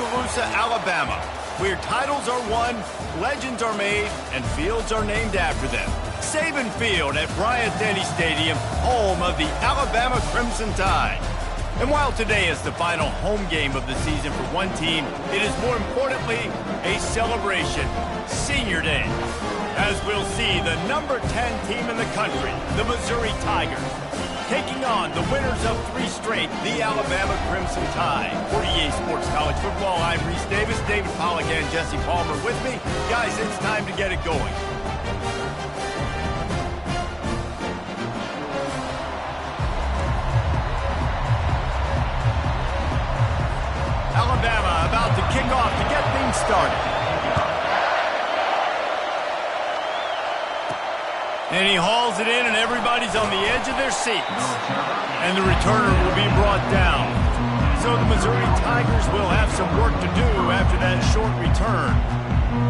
Tuscaloosa, Alabama, where titles are won, legends are made, and fields are named after them. Saban Field at Bryant-Denny Stadium, home of the Alabama Crimson Tide. And while today is the final home game of the season for one team, it is more importantly a celebration, Senior Day, as we'll see the number 10 team in the country, the Missouri Tigers, taking on the winners of 3 straight, the Alabama Crimson Tide. For EA Sports College Football, I'm Reese Davis, David Pollack and Jesse Palmer with me. Guys, it's time to get it going. Alabama about to kick off to get things started. And he hauls it in, and everybody's on the edge of their seats. And the returner will be brought down. So the Missouri Tigers will have some work to do after that short return.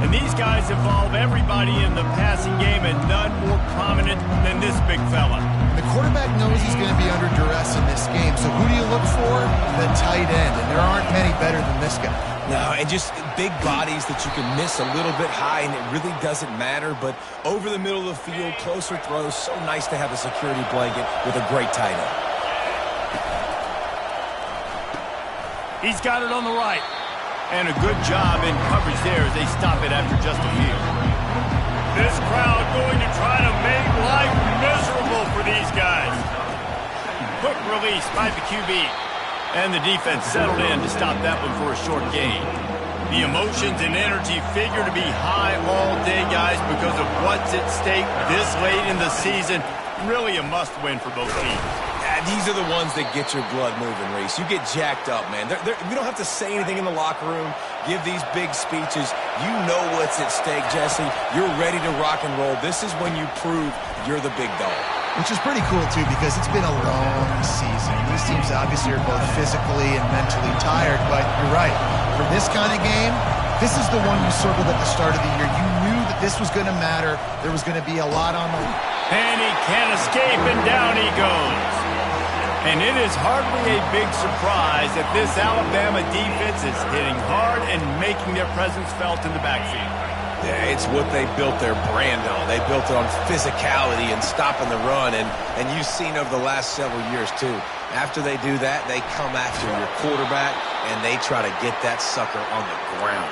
And these guys involve everybody in the passing game, and none more prominent than this big fella. The quarterback knows he's going to be under duress in this game. So who do you look for? The tight end. And there aren't many better than this guy. No, and just big bodies that you can miss a little bit high, and it really doesn't matter. But over the middle of the field, closer throws, so nice to have a security blanket with a great tight end. He's got it on the right. And a good job in coverage there as they stop it after just a few. This crowd going to try to make life miserable for these guys. Quick release by the QB. And the defense settled in to stop that one for a short gain. The emotions and energy figure to be high all day, guys, because of what's at stake this late in the season. Really a must-win for both teams. These are the ones that get your blood moving, Reese. You get jacked up, man. We don't have to say anything in the locker room, give these big speeches. You know what's at stake, Jesse. You're ready to rock and roll. This is when you prove you're the big dog. Which is pretty cool, too, because it's been a long season. These teams obviously are both physically and mentally tired, but you're right. For this kind of game, this is the one you circled at the start of the year. You knew that this was going to matter. There was going to be a lot on the line. And he can't escape, and down he goes. And it is hardly a big surprise that this Alabama defense is hitting hard and making their presence felt in the backfield. Yeah, it's what they built their brand on. They built it on physicality and stopping the run, and you've seen over the last several years, too. After they do that, they come after your quarterback, and they try to get that sucker on the ground.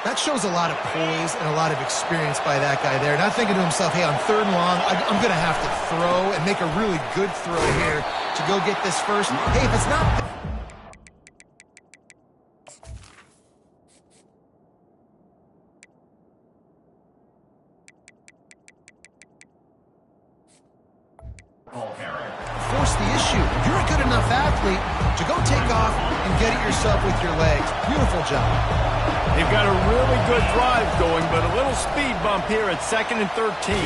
That shows a lot of poise and a lot of experience by that guy there. Not thinking to himself, hey, on 3rd and long, I'm going to have to throw and make a really good throw here to go get this first. Hey, if it's not... force the issue. You're a good enough athlete to go take off and get it yourself with your legs. Beautiful job. They've got a really good drive going, but a little speed bump here at 2nd and 13.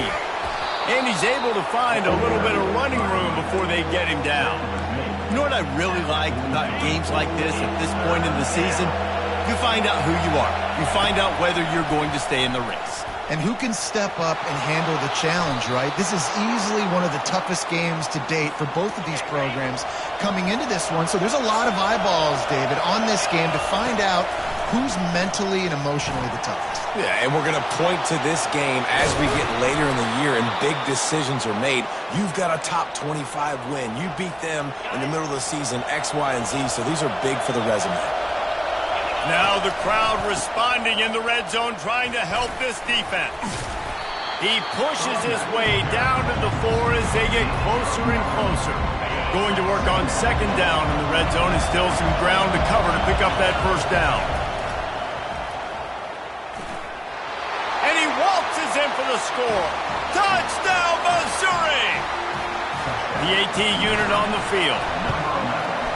And he's able to find a little bit of running room before they get him down. You know what I really like about games like this at this point in the season? You find out who you are. You find out whether you're going to stay in the race. And who can step up and handle the challenge, right? This is easily one of the toughest games to date for both of these programs coming into this one. So there's a lot of eyeballs, David, on this game to find out who's mentally and emotionally the toughest. Yeah, and we're going to point to this game as we get later in the year and big decisions are made. You've got a top 25 win. You beat them in the middle of the season, X, Y, and Z, so these are big for the resume. Now the crowd responding in the red zone, trying to help this defense. He pushes his way down to the 4 as they get closer and closer. Going to work on 2nd down in the red zone and still some ground to cover to pick up that 1st down. And he waltzes in for the score. Touchdown, Missouri! The AT unit on the field.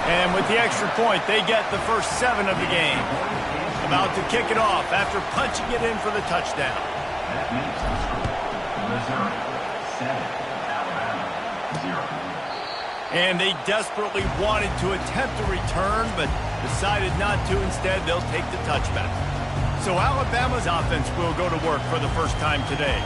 And with the extra point, they get the first 7 of the game. About to kick it off after punching it in for the touchdown. Missouri 7, Alabama 0. And they desperately wanted to attempt a return, but decided not to. Instead, they'll take the touchback. So Alabama's offense will go to work for the first time today.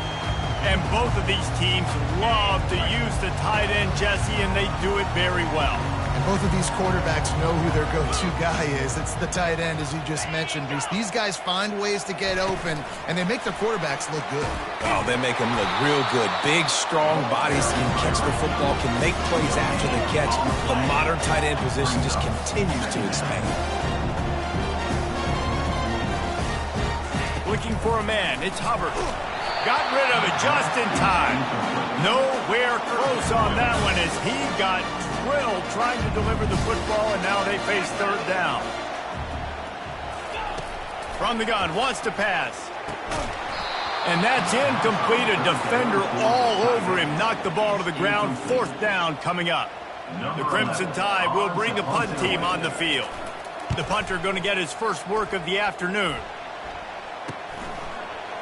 And both of these teams love to use the tight end, Jesse, and they do it very well. And both of these quarterbacks know who their go-to guy is. It's the tight end, as you just mentioned, Reese. These guys find ways to get open, and they make their quarterbacks look good. Oh, they make them look real good. Big, strong bodies can catch the football, can make plays after the catch. The modern tight end position just continues to expand. Looking for a man. It's Hubbard. Got rid of it just in time. Nowhere close on that one as he got drilled trying to deliver the football, and now they face third down. From the gun, wants to pass. And that's incomplete. A defender all over him. Knocked the ball to the ground. Fourth down coming up. The Crimson Tide will bring the punt team on the field. The punter going to get his first work of the afternoon.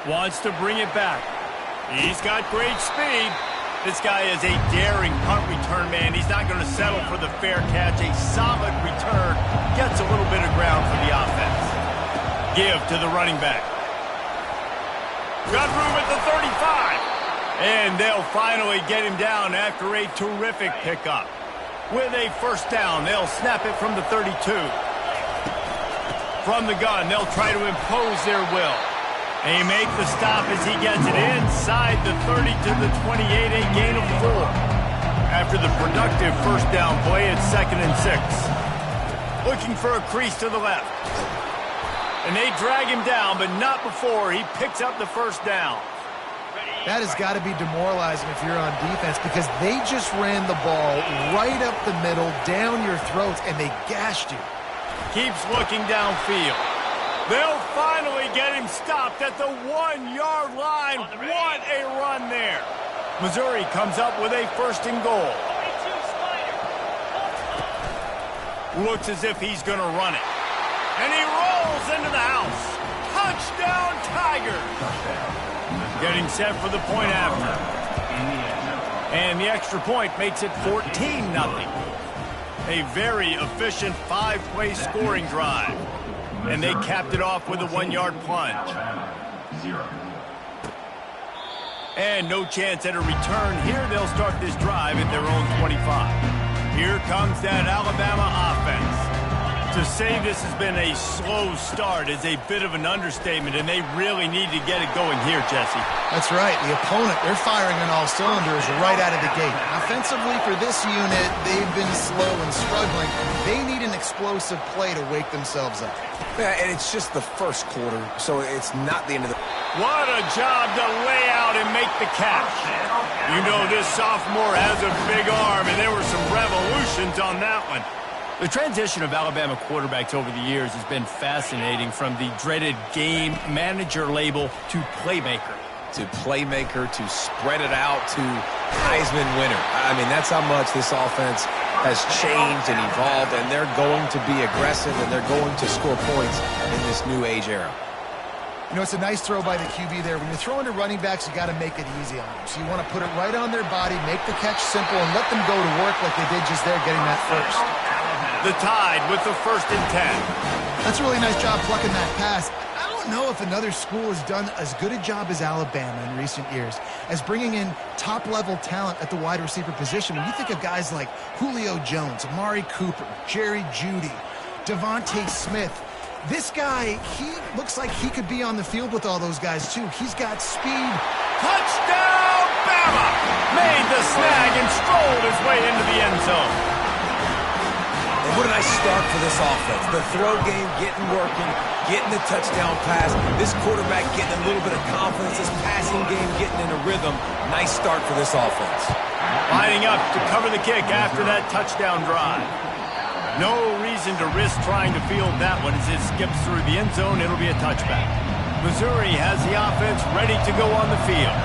Wants to bring it back. He's got great speed. This guy is a daring punt return man. He's not going to settle for the fair catch. A solid return. Gets a little bit of ground for the offense. Give to the running back. Got room at the 35. And they'll finally get him down after a terrific pickup. With a first down, they'll snap it from the 32. From the gun, they'll try to impose their will. They make the stop as he gets it inside the 30 to the 28, a gain of 4. After the productive first down play, it's 2nd and 6. Looking for a crease to the left. And they drag him down, but not before he picks up the first down. That has got to be demoralizing if you're on defense because they just ran the ball right up the middle, down your throats, and they gashed you. Keeps looking downfield. They'll finally get him stopped at the 1-yard line. What a run there. Missouri comes up with a first and goal. Looks as if he's going to run it. And he rolls into the house. Touchdown, Tigers. Getting set for the point after. And the extra point makes it 14-0. A very efficient 5-play scoring drive. And they capped it off with a 1-yard plunge. And no chance at a return here. They'll start this drive at their own 25. Here comes that Alabama offense. To say this has been a slow start is a bit of an understatement, and they really need to get it going here, Jesse. That's right. The opponent, they're firing on all cylinders right out of the gate. Offensively for this unit, they've been slow and struggling. They need an explosive play to wake themselves up. Yeah, and it's just the first quarter, so it's not the end of the... What a job to lay out and make the catch. You know this sophomore has a big arm, and there were some revolutions on that one. The transition of Alabama quarterbacks over the years has been fascinating, from the dreaded game manager label to playmaker. To playmaker, to spread it out, to Heisman winner. I mean, that's how much this offense has changed and evolved, and they're going to be aggressive, and they're going to score points in this new age era. You know, it's a nice throw by the QB there. When you're throwing to running backs, you got to make it easy on them. So you want to put it right on their body, make the catch simple, and let them go to work like they did just there getting that first. The Tide with the 1st and 10. That's a really nice job plucking that pass. I don't know if another school has done as good a job as Alabama in recent years as bringing in top-level talent at the wide receiver position. When you think of guys like Julio Jones, Amari Cooper, Jerry Jeudy, Devontae Smith, this guy, he looks like he could be on the field with all those guys, too. He's got speed. Touchdown, Bama! Made the snag and strolled his way into the end zone. And what a nice start for this offense. The throw game getting working, getting the touchdown pass. This quarterback getting a little bit of confidence. This passing game getting in a rhythm. Nice start for this offense. Lining up to cover the kick after that touchdown drive. No reason to risk trying to field that one. As it skips through the end zone, it'll be a touchback. Missouri has the offense ready to go on the field.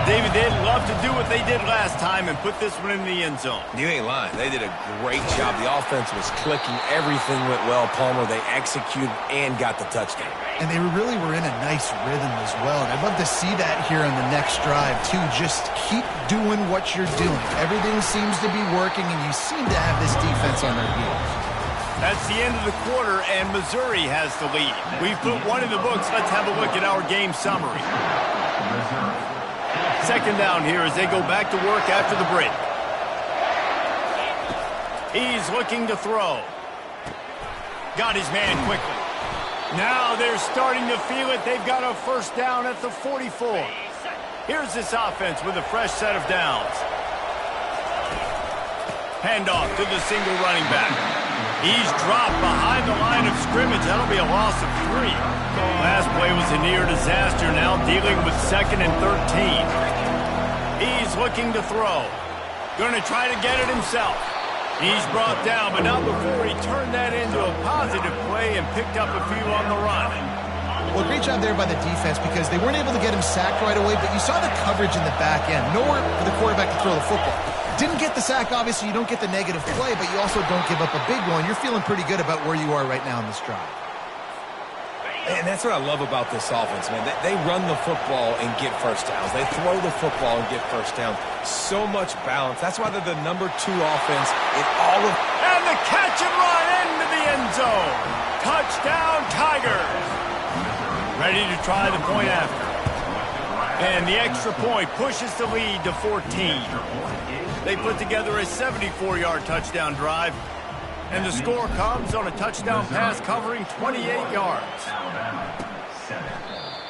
David, they'd love to do what they did last time and put this one in the end zone. You ain't lying. They did a great job. The offense was clicking. Everything went well, Palmer. They executed and got the touchdown. And they really were in a nice rhythm as well. And I'd love to see that here on the next drive, too. Just keep doing what you're doing. Everything seems to be working, and you seem to have this defense on their heels. That's the end of the quarter, and Missouri has the lead. We've put one in the books. Let's have a look at our game summary. Second down here as they go back to work after the break. He's looking to throw. Got his man quickly. Now they're starting to feel it. They've got a first down at the 44. Here's this offense with a fresh set of downs. Handoff to the single running back. He's dropped behind the line of scrimmage. That'll be a loss of 3. Last play was a near disaster, now dealing with 2nd and 13. He's looking to throw. Going to try to get it himself. He's brought down, but not before he turned that into a positive play and picked up a few on the run. Well, great job there by the defense because they weren't able to get him sacked right away, but you saw the coverage in the back end. Nowhere for the quarterback to throw the football. Didn't get the sack, obviously. You don't get the negative play, but you also don't give up a big one. You're feeling pretty good about where you are right now in this drive. And that's what I love about this offense, man. They run the football and get first downs. They throw the football and get first downs. So much balance. That's why they're the #2 offense in all of... And the catch and run into the end zone. Touchdown, Tigers. Ready to try the point after. And the extra point pushes the lead to 14. They put together a 74-yard touchdown drive. And the score comes on a touchdown pass covering 28 yards.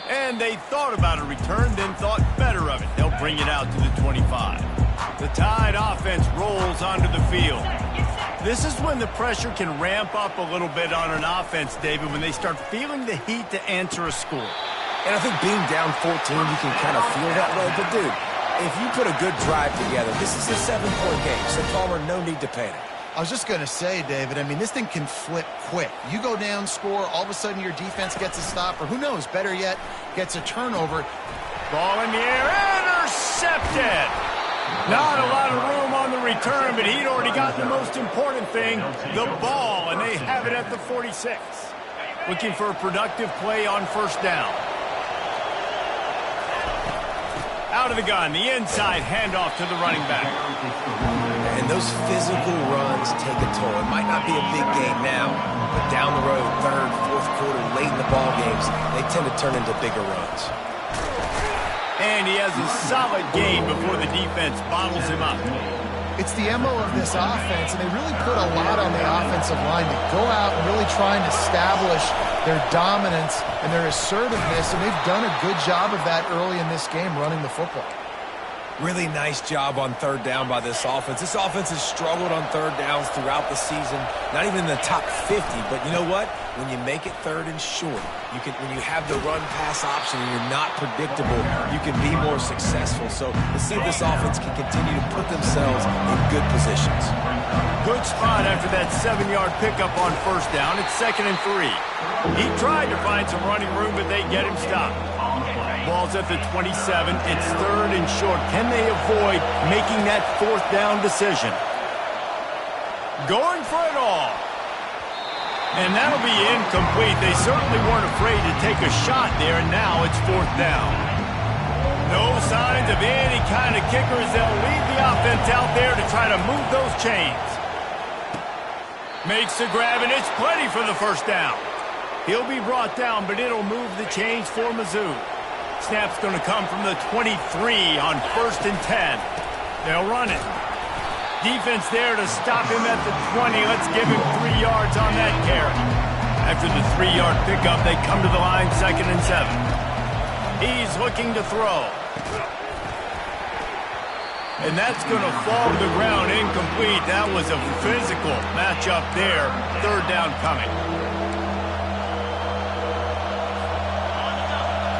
And they thought about a return, then thought better of it. They'll bring it out to the 25. The Tide offense rolls onto the field. This is when the pressure can ramp up a little bit on an offense, David, when they start feeling the heat to answer a score. And I think being down 14, you can kind of feel that way. But, dude, if you put a good drive together, this is a 7-point game. So, Palmer, no need to panic. I was just going to say, David, I mean, this thing can flip quick. You go down, score, all of a sudden your defense gets a stop, or who knows, better yet, gets a turnover. Ball in the air, intercepted! Not a lot of room on the return, but he'd already got the most important thing, the ball, and they have it at the 46. Looking for a productive play on first down. Out of the gun, the inside handoff to the running back. And those physical runs take a toll. It might not be a big game now, but down the road, 3rd, 4th quarter, late in the ball games, they tend to turn into bigger runs. And he has a solid gain before the defense bottles him up. It's the MO of this offense, and they really put a lot on the offensive line to go out and really try and establish their dominance and their assertiveness, and they've done a good job of that early in this game, running the football. Really nice job on 3rd down by this offense. This offense has struggled on 3rd downs throughout the season. Not even in the top 50, but you know what? When you make it 3rd and short, when you have the run-pass option and you're not predictable, you can be more successful. So let's see if this offense can continue to put themselves in good positions. Good spot after that 7-yard pickup on first down. It's 2nd and 3. He tried to find some running room, but they get him stopped. Ball's at the 27. It's 3rd and short. Can they avoid making that 4th down decision? Going for it all. And that'll be incomplete. They certainly weren't afraid to take a shot there, and now it's 4th down. No signs of any kind of kickers. They'll leave the offense out there to try to move those chains. Makes the grab, and it's plenty for the first down. He'll be brought down, but it'll move the chains for Mizzou. Snap's going to come from the 23 on 1st and 10. They'll run it. Defense there to stop him at the 20. Let's give him 3 yards on that carry. After the 3-yard pickup, they come to the line 2nd and 7. He's looking to throw. And that's going to fall to the ground incomplete. That was a physical matchup there. 3rd down coming.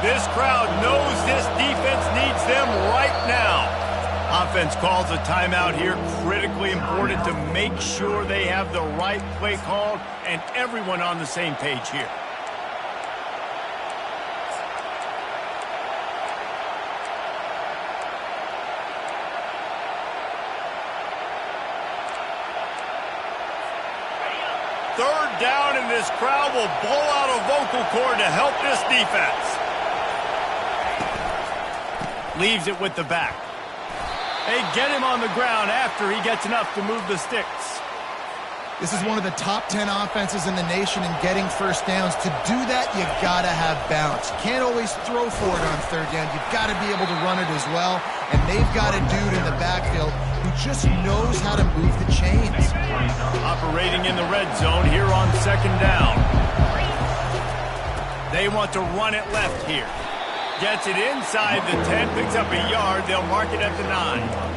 This crowd knows this defense needs them right now. Offense calls a timeout here. Critically important to make sure they have the right play called and everyone on the same page here. Third down, and this crowd will blow out a vocal cord to help this defense. Leaves it with the back. They get him on the ground after he gets enough to move the sticks. This is one of the top 10 offenses in the nation in getting first downs. To do that, you got to have balance. You can't always throw for it on 3rd down. You've got to be able to run it as well. And they've got a dude in the backfield who just knows how to move the chains. Operating in the red zone here on second down. They want to run it left here. Gets it inside the 10, picks up a yard. They'll mark it at the 9.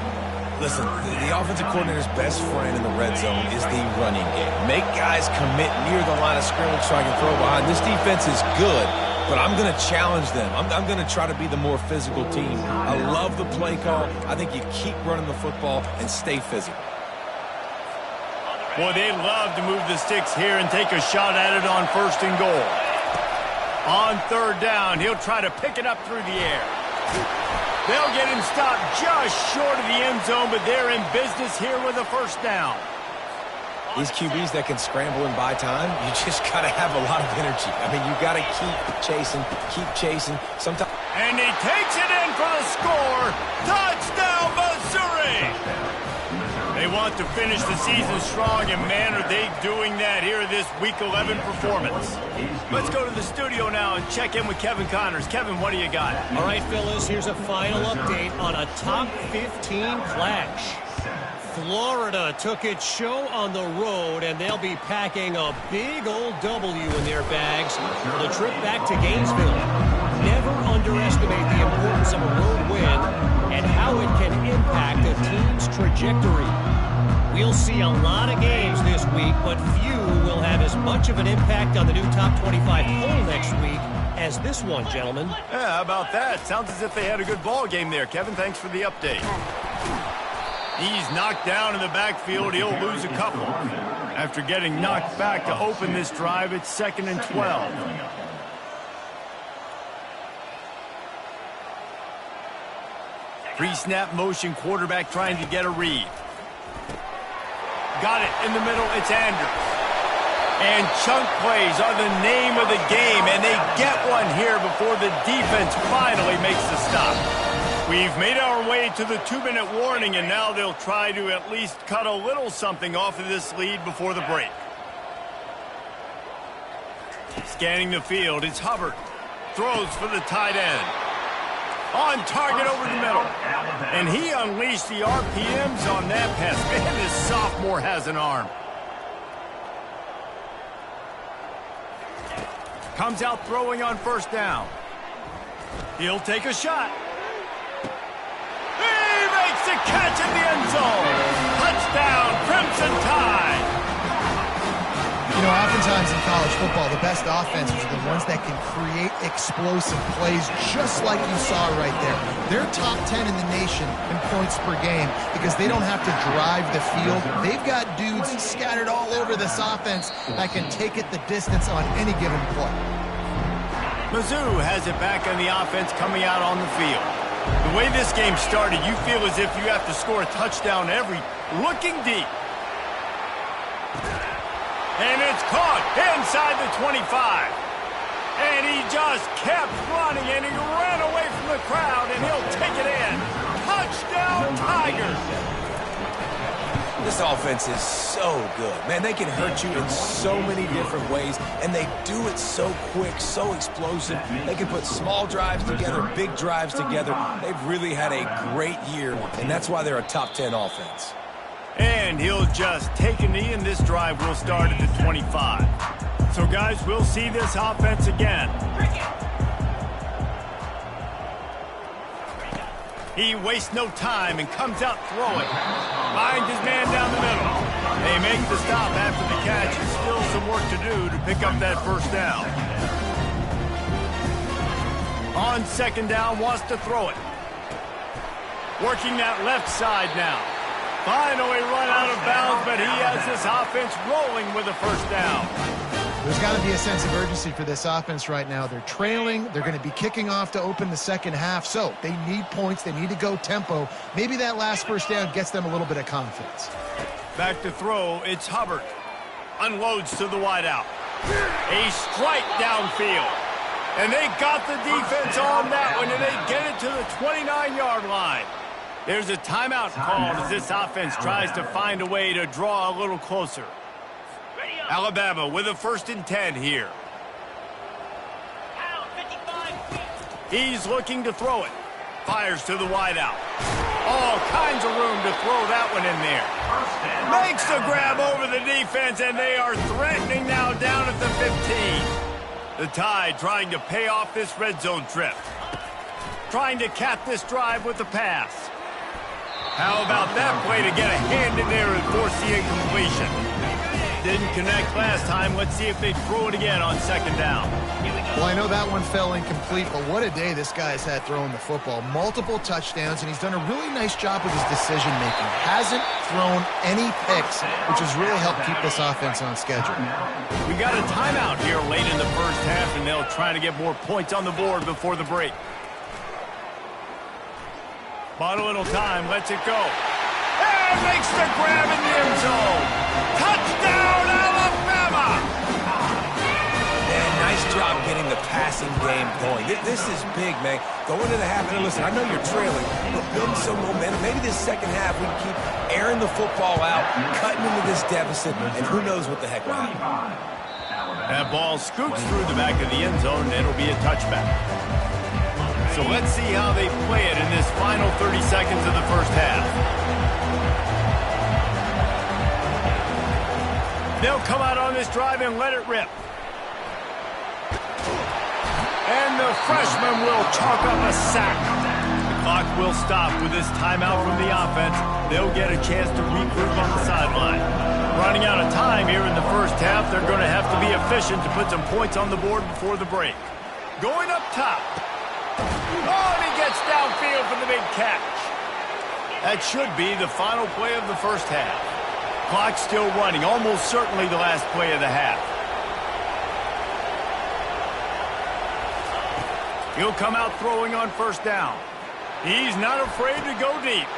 Listen, the offensive coordinator's best friend in the red zone is the running game. Make guys commit near the line of scrimmage so I can throw behind. This defense is good, but I'm going to challenge them. I'm going to try to be the more physical team. I love the play call. I think you keep running the football and stay physical. Boy, they love to move the sticks here and take a shot at it on 1st and goal. On 3rd down, he'll try to pick it up through the air. They'll get him stopped just short of the end zone, but they're in business here with a 1st down. These QBs that can scramble and buy time, you just got to have a lot of energy. I mean, you got to keep chasing. Sometimes. And he takes it in for the score. Touchdown, Missouri! They want to finish the season strong, and man, are they doing that here this Week 11 performance. Let's go to the studio now and check in with Kevin Connors. Kevin, what do you got? All right, fellas, here's a final update on a top 15 clash. Florida took its show on the road, and they'll be packing a big old W in their bags for the trip back to Gainesville. Never underestimate the importance of a road win and how it can impact a team's trajectory. We'll see a lot of games this week, but few will have as much of an impact on the new top 25 poll next week as this one, gentlemen. Yeah, how about that? Sounds as if they had a good ball game there. Kevin, thanks for the update. He's knocked down in the backfield. He'll lose a couple. After getting knocked back to open this drive, it's 2nd and 12. Pre-snap motion, quarterback trying to get a read. Got it in the middle. It's Andrews. And chunk plays are the name of the game, and they get one here before the defense finally makes the stop. We've made our way to the 2-minute warning, and now they'll try to at least cut a little something off of this lead before the break. Scanning the field, it's Hubbard. Throws for the tight end. On target over the middle. And he unleashed the RPMs on that pass. Man, this sophomore has an arm. Comes out throwing on 1st down. He'll take a shot. He makes the catch in the end zone. Touchdown, Crimson Tide. You know, oftentimes in college football, the best offenses are the ones that can create explosive plays just like you saw right there. They're top 10 in the nation in points per game because they don't have to drive the field. They've got dudes scattered all over this offense that can take it the distance on any given play. Mizzou has it back on the offense coming out on the field. The way this game started, you feel as if you have to score a touchdown looking deep. And it's caught inside the 25. And he just kept running, and he ran away from the crowd, and he'll take it in. Touchdown, Tigers. This offense is so good. Man, they can hurt you in so many different ways, and they do it so quick, so explosive. They can put small drives together, big drives together. They've really had a great year, and that's why they're a top 10 offense. And he'll just take a knee, and this drive will start at the 25. So, guys, we'll see this offense again. He wastes no time and comes out throwing. Finds his man down the middle. They make the stop after the catch. And still some work to do to pick up that 1st down. On 2nd down, wants to throw it. Working that left side now. Finally run out of bounds, but he has this offense rolling with a 1st down. There's got to be a sense of urgency for this offense right now. They're trailing. They're going to be kicking off to open the second half, so they need points. They need to go tempo. Maybe that last 1st down gets them a little bit of confidence. Back to throw, it's Hubbard. Unloads to the wideout. A strike downfield. And they got the defense on that one, and they get it to the 29-yard line. There's a timeout called as this offense tries to find a way to draw a little closer. Alabama with a 1st and 10 here. He's looking to throw it. Fires to the wideout. All kinds of room to throw that one in there. Makes the grab over the defense, and they are threatening now down at the 15. The Tide trying to pay off this red zone trip. Trying to cap this drive with the pass. How about that play to get a hand in there and force the incompletion? Didn't connect last time. Let's see if they throw it again on second down. Well, I know that one fell incomplete, but what a day this guy's had throwing the football. Multiple touchdowns, and he's done a really nice job with his decision-making. Hasn't thrown any picks, which has really helped keep this offense on schedule. We got a timeout here late in the first half, and they'll try to get more points on the board before the break. Bought a little time, lets it go. And makes the grab in the end zone. Touchdown, Alabama! Man, nice job getting the passing game going. This is big, man. Go into the half, and listen, I know you're trailing, but building some momentum. Maybe this second half we can keep airing the football out, cutting into this deficit, and who knows what the heck will happen. That ball scoots through the back of the end zone, and it'll be a touchback. So let's see how they play it in this final 30 seconds of the first half. They'll come out on this drive and let it rip. And the freshman will chalk up a sack. The clock will stop with this timeout from the offense. They'll get a chance to regroup on the sideline. Running out of time here in the first half, they're going to have to be efficient to put some points on the board before the break. Going up top. Oh, and he gets downfield for the big catch. That should be the final play of the first half. Clock still running, almost certainly the last play of the half. He'll come out throwing on first down. He's not afraid to go deep.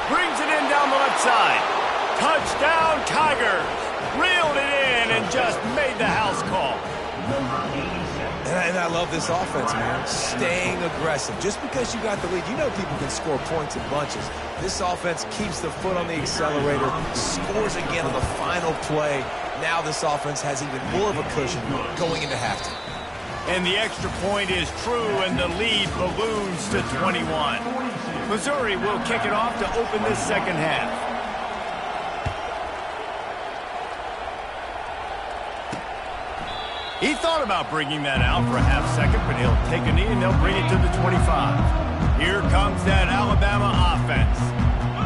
Brings it in down the left side. Touchdown, Tigers. Reeled it in and just made the house call. And I love this offense, man. Staying aggressive. Just because you got the lead, you know people can score points in bunches. This offense keeps the foot on the accelerator, scores again on the final play. Now this offense has even more of a cushion going into halftime. And the extra point is true, and the lead balloons to 21. Missouri will kick it off to open this second half. He thought about bringing that out for a half second, but he'll take a knee and they'll bring it to the 25. Here comes that Alabama offense.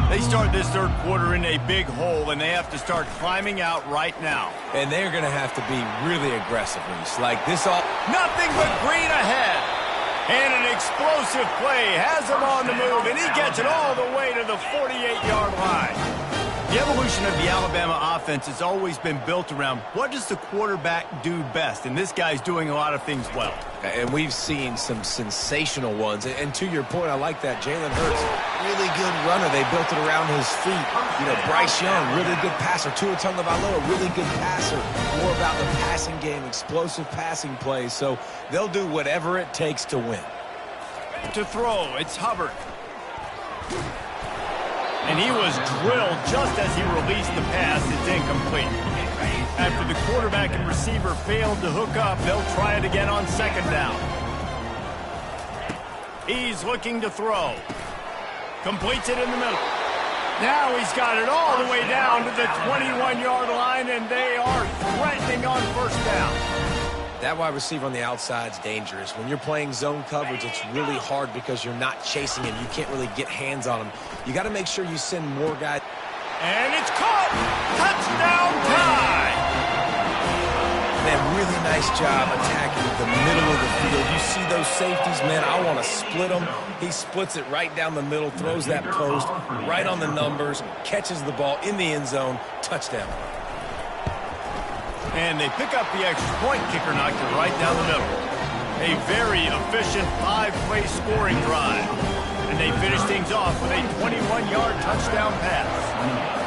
They start this third quarter in a big hole, and they have to start climbing out right now. And they're going to have to be really aggressive, Reese. Like this all... Nothing but green ahead. And an explosive play has him on the move, and he gets it all the way to the 48-yard line. The evolution of the Alabama offense has always been built around what does the quarterback do best, and this guy's doing a lot of things well. And we've seen some sensational ones. And to your point, I like that. Jalen Hurts, really good runner. They built it around his feet. You know, Bryce Young, really good passer. Tua Tagovailoa, really good passer. More about the passing game, explosive passing plays. So they'll do whatever it takes to win. To throw, it's Hubbard. And he was drilled just as he released the pass. It's incomplete. After the quarterback and receiver failed to hook up, they'll try it again on second down. He's looking to throw. Completes it in the middle. Now he's got it all the way down to the 21-yard line, and they are threatening on first down. That wide receiver on the outside is dangerous. When you're playing zone coverage, it's really hard because you're not chasing him. You can't really get hands on him. You got to make sure you send more guys. And it's caught! Touchdown tie! Man, really nice job attacking the middle of the field. You see those safeties, man, I want to split them. He splits it right down the middle, throws that post, right on the numbers, catches the ball in the end zone, touchdown. And they pick up the extra point. Kicker knocked it right down the middle. A very efficient 5-play scoring drive. And they finish things off with a 21-yard touchdown pass.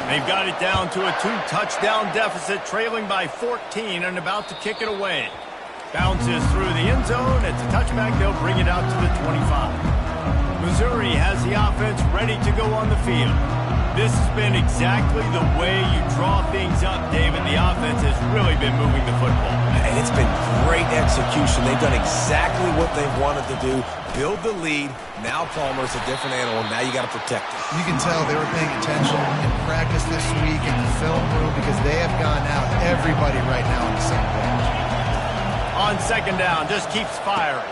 They've got it down to a 2-touchdown deficit, trailing by 14 and about to kick it away. Bounces through the end zone. It's a touchback. They'll bring it out to the 25. Missouri has the offense ready to go on the field. This has been exactly the way you draw things up, David. The offense has really been moving the football. And it's been great execution. They've done exactly what they've wanted to do. Build the lead. Now Palmer's a different animal. Now you got to protect it. You can tell they were paying attention in practice this week in the film room because they have gone out, everybody right now on the same page. On second down, just keeps firing.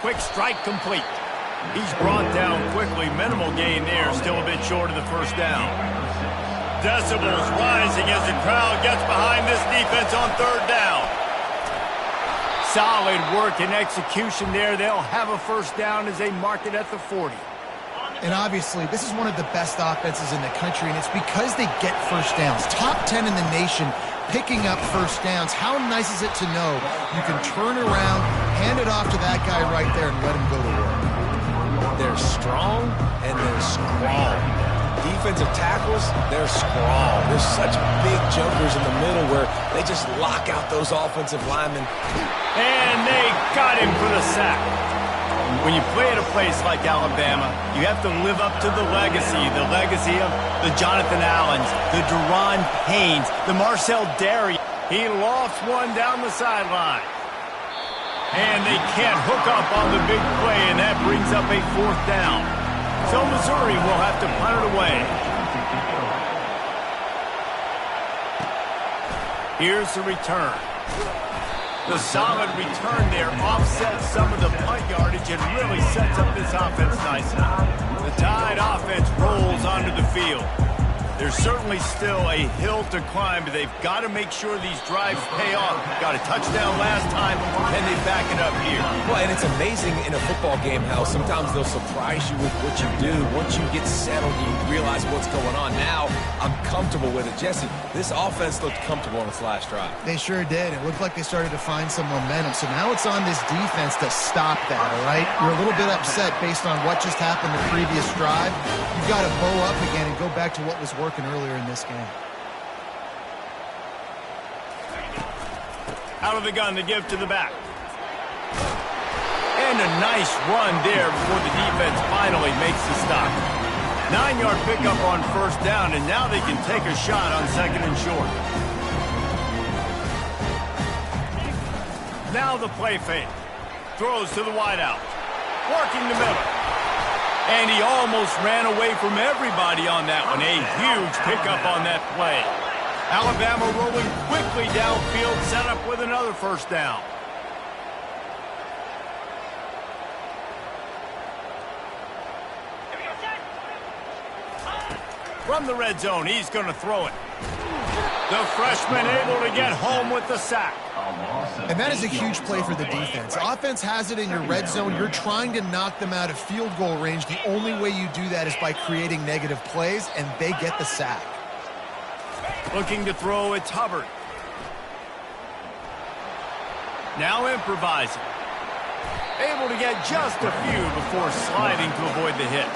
Quick strike complete. He's brought down quickly. Minimal gain there. Still a bit short of the first down. Decibels rising as the crowd gets behind this defense on third down. Solid work and execution there. They'll have a first down as they mark it at the 40. And obviously, this is one of the best offenses in the country, and it's because they get first downs. Top 10 in the nation picking up first downs. How nice is it to know you can turn around, hand it off to that guy right there, and let him go to work. They're strong and they're scrawl. Defensive tackles, they're scrawl. There's such big jumpers in the middle where they just lock out those offensive linemen. And they got him for the sack. When you play at a place like Alabama, you have to live up to the legacy of the Jonathan Allens, the Deron Haynes, the Marcel Derry. He lofts one down the sideline. And they can't hook up on the big play, and that brings up a fourth down. So Missouri will have to punt it away. Here's the return. The solid return there offsets some of the punt yardage and really sets up this offense nicely. The Tide offense rolls onto the field. There's certainly still a hill to climb, but they've got to make sure these drives pay off. Got a touchdown last time, and they back it up here. Well, and it's amazing in a football game how sometimes they'll surprise you with what you do. Once you get settled, you realize what's going on. Now, I'm comfortable with it. Jesse, this offense looked comfortable on its last drive. They sure did. It looked like they started to find some momentum. So now it's on this defense to stop that, all right? You're a little bit upset based on what just happened the previous drive. You've got to bow up again and go back to what was working earlier in this game. Out of the gun to give to the back. And a nice run there before the defense finally makes the stop. 9-yard pickup on first down, and now they can take a shot on second and short. Now the play fake. Throws to the wideout. Working the middle. And he almost ran away from everybody on that one. A huge pickup on that play. Alabama rolling quickly downfield, set up with another first down. From the red zone, he's going to throw it. The freshman able to get home with the sack. And that is a huge play for the defense. Offense has it in your red zone. You're trying to knock them out of field goal range. The only way you do that is by creating negative plays, and they get the sack. Looking to throw, it's Hubbard. Now improvising. Able to get just a few before sliding to avoid the hit.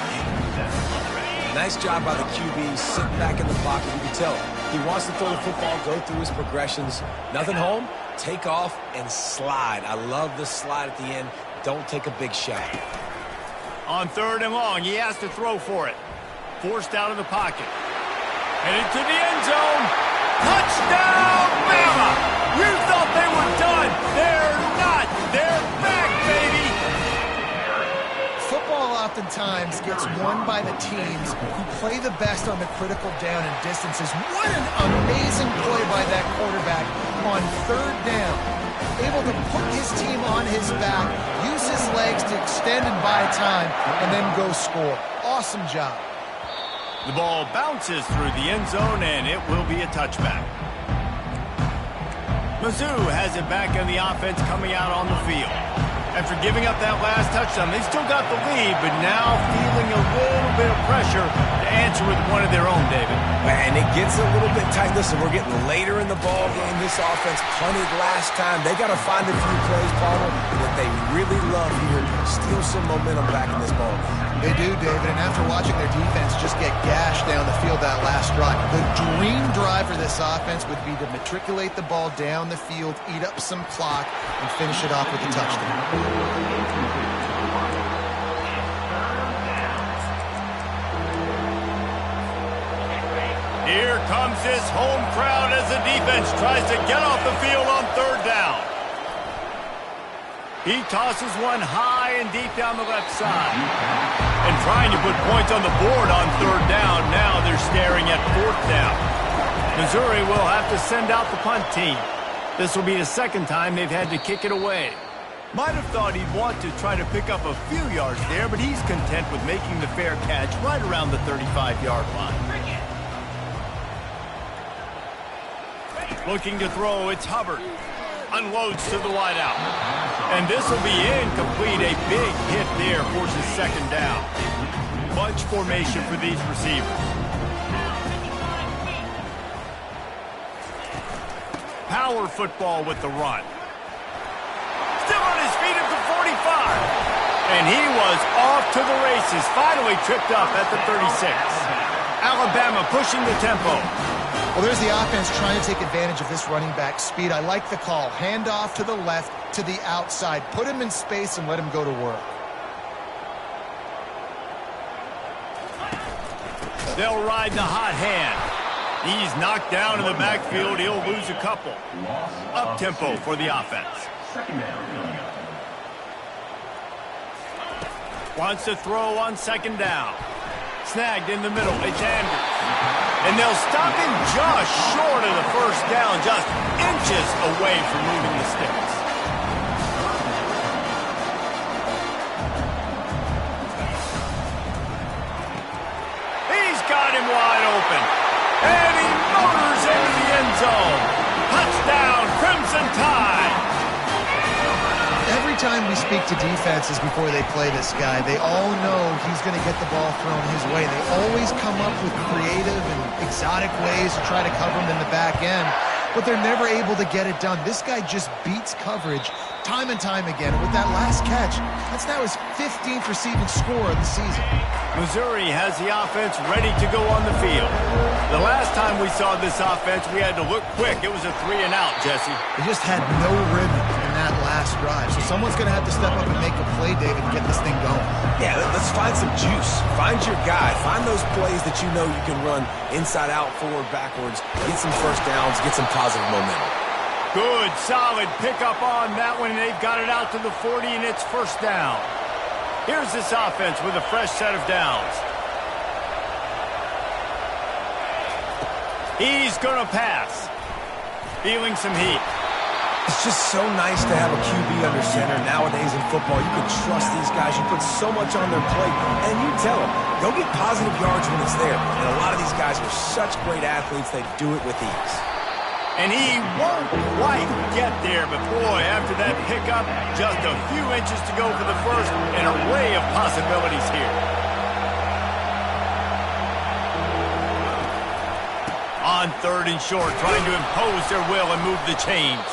Nice job by the QB, sitting back in the pocket. You can tell he wants to throw the football, go through his progressions. Nothing home, take off, and slide. I love the slide at the end. Don't take a big shot. On third and long, he has to throw for it. Forced out of the pocket. Headed to the end zone. Touchdown, Bama! You thought they were done. They're not. They're back, baby. Football oftentimes gets won by the teams who play the best on the critical down and distances. What an amazing play by that quarterback on third down. Able to put his team on his back, use his legs to extend and buy time, and then go score. Awesome job. The ball bounces through the end zone, and it will be a touchback. Mizzou has it back on the offense coming out on the field. After giving up that last touchdown, they still got the lead, but now feeling a little bit of pressure to answer with one of their own, David. And it gets a little bit tight. Listen, we're getting later in the ball game. This offense punted last time. They got to find a few plays, Palmer, that they really love here. Steal some momentum back in this ball game. They do, David, and after watching their defense just get gashed down the field that last drive, the dream drive for this offense would be to matriculate the ball down the field, eat up some clock, and finish it off with a touchdown. Here comes this home crowd as the defense tries to get off the field on third down. He tosses one high and deep down the left side. And trying to put points on the board on third down. Now they're staring at fourth down. Missouri will have to send out the punt team. This will be the second time they've had to kick it away. Might have thought he'd want to try to pick up a few yards there, but he's content with making the fair catch right around the 35-yard line. Looking to throw, it's Hubbard. Unloads to the wideout. And this will be incomplete. A big hit there forces second down. Bunch formation for these receivers. Power football with the run. Still on his feet at the 45. And he was off to the races. Finally tripped up at the 36. Alabama pushing the tempo. Well, there's the offense trying to take advantage of this running back speed. I like the call. Hand off to the left, to the outside. Put him in space and let him go to work. They'll ride the hot hand. He's knocked down in the backfield. He'll lose a couple. Up-tempo for the offense. Wants to throw on second down. Snagged in the middle. It's Andrews. And they'll stop him just short of the first down, just inches away from moving the sticks. He's got him wide open. And he motors into the end zone. Touchdown, Crimson Tide. Every time we speak to defenses before they play this guy, they all know he's going to get the ball thrown his way. They always come up with creative and exotic ways to try to cover him in the back end, but they're never able to get it done. This guy just beats coverage time and time again. And with that last catch, that's now his 15th receiving score of the season. Missouri has the offense ready to go on the field. The last time we saw this offense, we had to look quick. It was a 3-and-out, Jesse. They just had no rhythm in that last drive. So someone's going to have to step up and make a play, David, and get this thing going. Yeah, let's find some juice. Find your guy. Find those plays that you know you can run inside out, forward, backwards. Get some first downs. Get some positive momentum. Good, solid pickup on that one. They've got it out to the 40, and it's first down. Here's this offense with a fresh set of downs. He's going to pass. Feeling some heat. It's just so nice to have a QB under center nowadays in football. You can trust these guys. You put so much on their plate, and you tell them, go get positive yards when it's there. And a lot of these guys are such great athletes, they do it with ease. And he won't quite get there, but boy, after that pickup, just a few inches to go for the first, an array of possibilities here. On third and short, trying to impose their will and move the chains.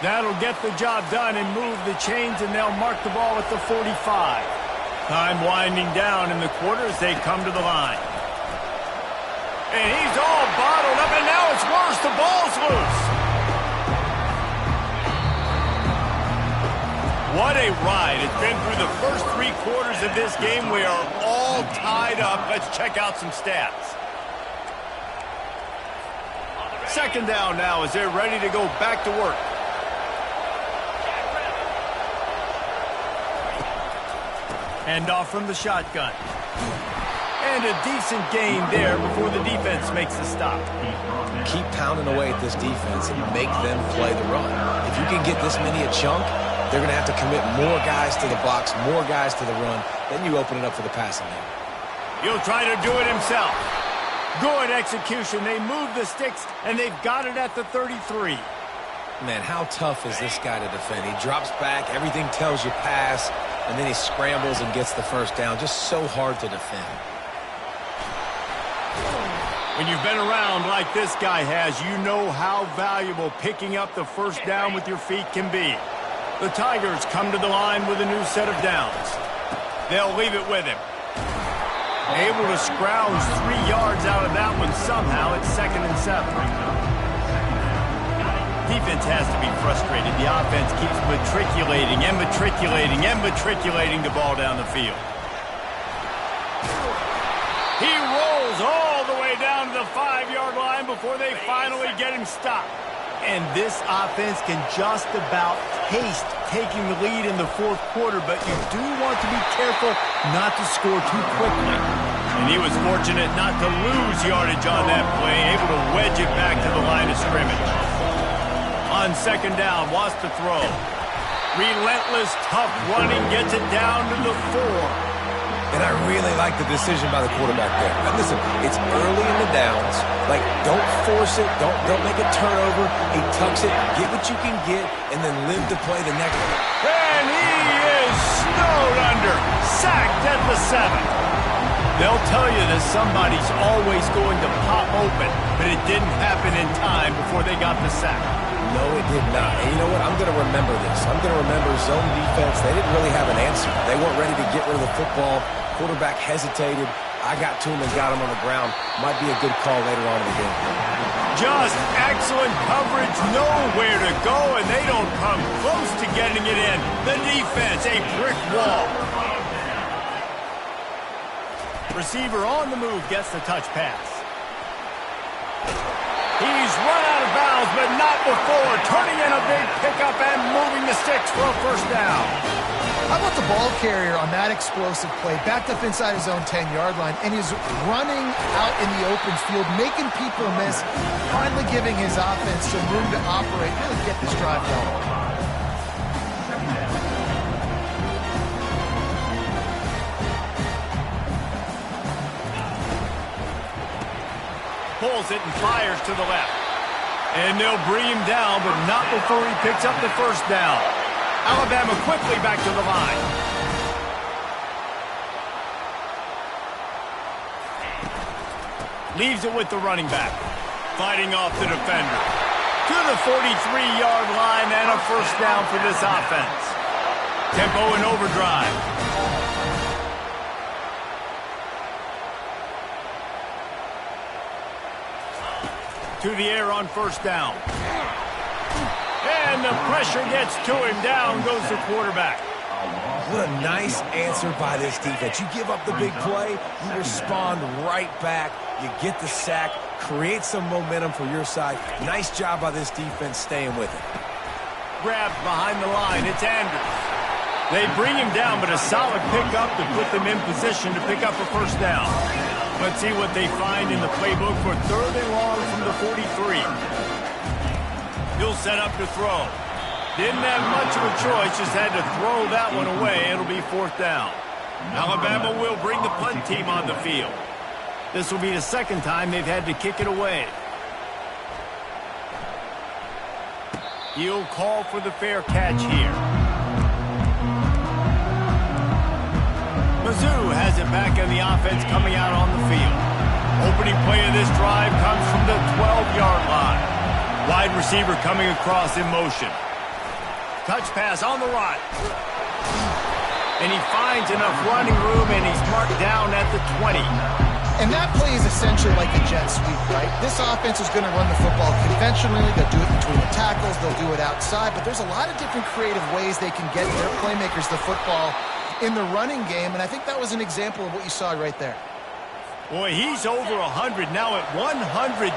That'll get the job done and move the chains, and they'll mark the ball at the 45. Time winding down in the quarter as they come to the line. And he's all bottled up, and now it's worse. The ball's loose. What a ride. It's been through the first 3 quarters of this game. We are all tied up. Let's check out some stats. Second down now as they're ready to go back to work. Handoff from the shotgun. And a decent gain there before the defense makes the stop. Keep pounding away at this defense and make them play the run. If you can get this many a chunk, they're going to have to commit more guys to the box, more guys to the run. Then you open it up for the passing game. He'll try to do it himself. Good execution. They move the sticks, and they've got it at the 33. Man, how tough is this guy to defend? He drops back, everything tells you pass, and then he scrambles and gets the first down. Just so hard to defend. When you've been around like this guy has, you know how valuable picking up the first down with your feet can be. The Tigers come to the line with a new set of downs. They'll leave it with him. Able to scrounge 3 yards out of that one somehow. It's 2nd and 7. Defense has to be frustrated. The offense keeps matriculating and matriculating and matriculating the ball down the field. He rolls all the way down to the 5-yard line before they finally get him stopped. And this offense can just about taste taking the lead in the fourth quarter, but you do want to be careful not to score too quickly. And he was fortunate not to lose yardage on that play, able to wedge it back to the line of scrimmage. On second down, wants to throw. Relentless, tough running, gets it down to the 4. And I really like the decision by the quarterback there. Now listen, it's early in the downs. Like, don't force it. Don't make a turnover. He tucks it, get what you can get, and then live to play the next one. And he is snowed under. Sacked at the 7. They'll tell you that somebody's always going to pop open, but it didn't happen in time before they got the sack. No, it did not. And you know what? I'm going to remember this. I'm going to remember zone defense. They didn't really have an answer. They weren't ready to get rid of the football. Quarterback hesitated. I got to him and got him on the ground. Might be a good call later on in the game. Just excellent coverage. Nowhere to go, and they don't come close to getting it in. The defense, a brick wall. Receiver on the move gets the touch pass. He's run out of bounds, but not before. Turning in a big pickup and moving the sticks for a first down. How about the ball carrier on that explosive play? Backed up inside his own 10-yard line, and he's running out in the open field, making people miss, finally giving his offense some room to operate, really get this drive going. Pulls it and fires to the left. And they'll bring him down, but not before he picks up the first down. Alabama quickly back to the line. Leaves it with the running back. Fighting off the defender. To the 43-yard line and a first down for this offense. Tempo and overdrive. To the air on first down. And the pressure gets to him. Down goes the quarterback. What a nice answer by this defense. You give up the big play, you respond right back. You get the sack, create some momentum for your side. Nice job by this defense staying with it. Grabbed behind the line. It's Andrews. They bring him down, but a solid pickup to put them in position to pick up a first down. Let's see what they find in the playbook for third and long from the 43. He'll set up to throw. Didn't have much of a choice, just had to throw that one away. It'll be fourth down. Alabama will bring the punt team on the field. This will be the second time they've had to kick it away. He'll call for the fair catch here. Mizzou has it back in the offense coming out on the field. Opening play of this drive comes from the 12-yard line. Wide receiver coming across in motion. Touch pass on the right. And he finds enough running room, and he's marked down at the 20. And that play is essentially like a jet sweep, right? This offense is going to run the football conventionally. They'll do it between the tackles. They'll do it outside. But there's a lot of different creative ways they can get their playmakers the football in the running game, and I think that was an example of what you saw right there. Boy, he's over 100 now at 102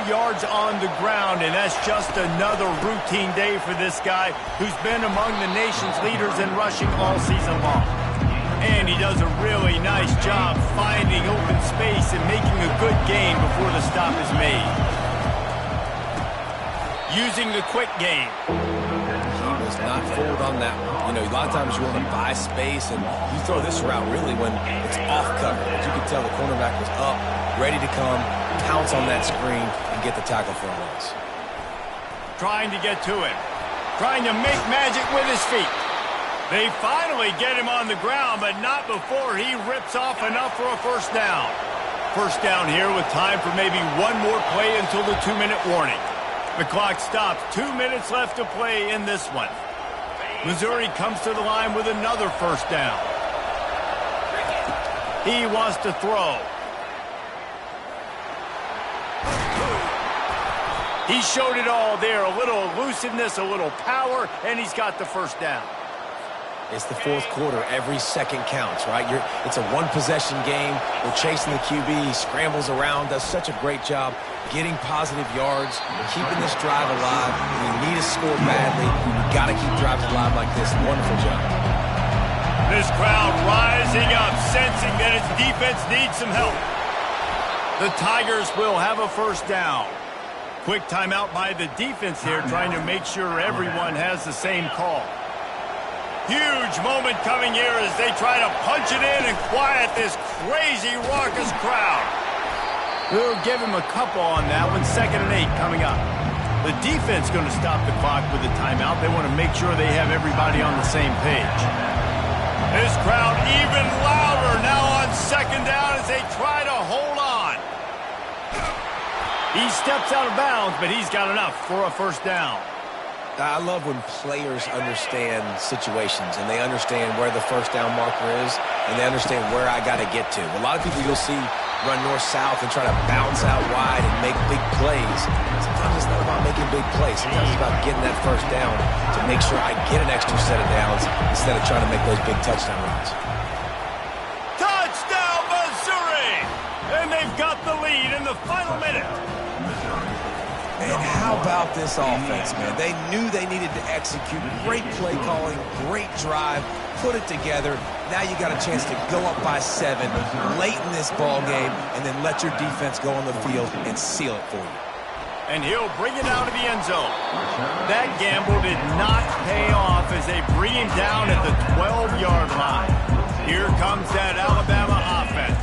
yards on the ground, and that's just another routine day for this guy who's been among the nation's leaders in rushing all season long. And he does a really nice job finding open space and making a good gain before the stop is made. Using the quick game. Was not fooled on that one. You know, a lot of times you want to buy space, and you throw this route really when it's off cover. As you can tell, the cornerback was up, ready to come, pounce on that screen, and get the tackle for a loss. Trying to get to him. Trying to make magic with his feet. They finally get him on the ground, but not before he rips off enough for a first down. First down here with time for maybe one more play until the 2-minute warning. The clock stops. 2 minutes left to play in this one. Missouri comes to the line with another first down. He wants to throw. He showed it all there. A little elusiveness, a little power, and he's got the first down. It's the fourth quarter. Every second counts, right? It's a one-possession game. We're chasing the QB. He scrambles around, does such a great job getting positive yards, keeping this drive alive. We need to score badly. We've got to keep drives alive like this. Wonderful job. This crowd rising up, sensing that its defense needs some help. The Tigers will have a first down. Quick timeout by the defense here, trying to make sure everyone has the same call. Huge moment coming here as they try to punch it in and quiet this crazy, raucous crowd. We'll give him a couple on that one. 2nd and 8 coming up. The defense going to stop the clock with a timeout. They want to make sure they have everybody on the same page. This crowd even louder now on 2nd down as they try to hold on. He steps out of bounds, but he's got enough for a first down. I love when players understand situations and they understand where the first down marker is and they understand where I got to get to. A lot of people you'll see run north-south and try to bounce out wide and make big plays. Sometimes it's not about making big plays. Sometimes it's about getting that first down to make sure I get an extra set of downs instead of trying to make those big touchdown runs. Touchdown, Missouri! And they've got the lead in the final minute. And how about this offense, man? They knew they needed to execute. Great play calling, great drive, put it together. Now you got a chance to go up by 7 late in this ball game and then let your defense go on the field and seal it for you. And he'll bring it out of the end zone. That gamble did not pay off as they bring him down at the 12-yard line. Here comes that Alabama offense.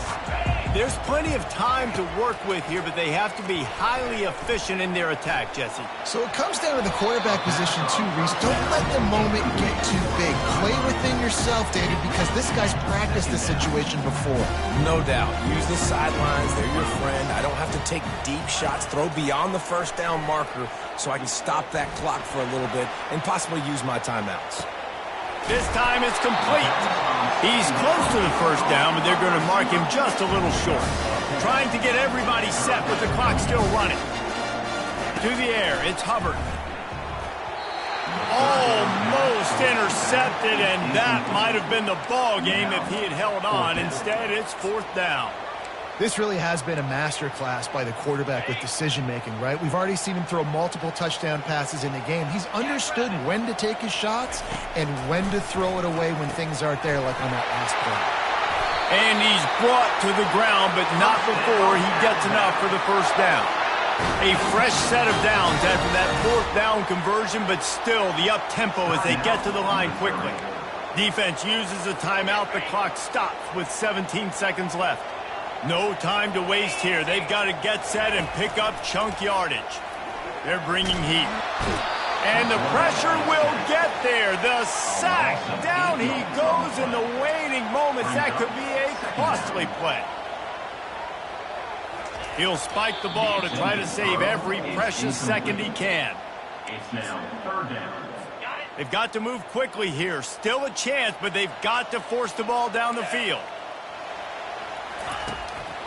There's plenty of time to work with here, but they have to be highly efficient in their attack, Jesse. So it comes down to the quarterback position too, Reese. Don't let the moment get too big. Play within yourself, David, because this guy's practiced this situation before. No doubt. Use the sidelines. They're your friend. I don't have to take deep shots. Throw beyond the first down marker so I can stop that clock for a little bit and possibly use my timeouts. This time it's complete. He's close to the first down, but they're going to mark him just a little short. Trying to get everybody set with the clock still running. To the air, it's Hubbard. Almost intercepted, and that might have been the ball game if he had held on. Instead, it's 4th down. This really has been a masterclass by the quarterback with decision-making, right? We've already seen him throw multiple touchdown passes in the game. He's understood when to take his shots and when to throw it away when things aren't there, like on that last play. And he's brought to the ground, but not before he gets enough for the first down. A fresh set of downs after that 4th down conversion, but still the up-tempo as they get to the line quickly. Defense uses a timeout. The clock stops with 17 seconds left. No time to waste here. They've got to get set and pick up chunk yardage. They're bringing heat. And the pressure will get there. The sack. Down he goes in the waning moments. That could be a costly play. He'll spike the ball to try to save every precious second he can. It's now 3rd down. They've got to move quickly here. Still a chance, but they've got to force the ball down the field.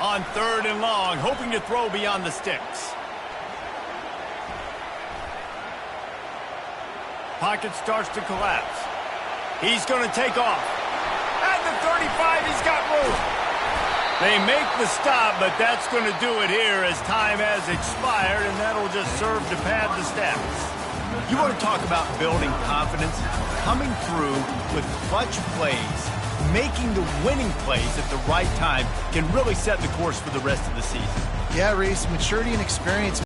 On 3rd and long, hoping to throw beyond the sticks. Pocket starts to collapse. He's going to take off. At the 35, he's got room. They make the stop, but that's going to do it here as time has expired, and that'll just serve to pad the stats. You want to talk about building confidence? Coming through with clutch plays, making the winning plays at the right time can really set the course for the rest of the season. Yeah, Reese, maturity and experience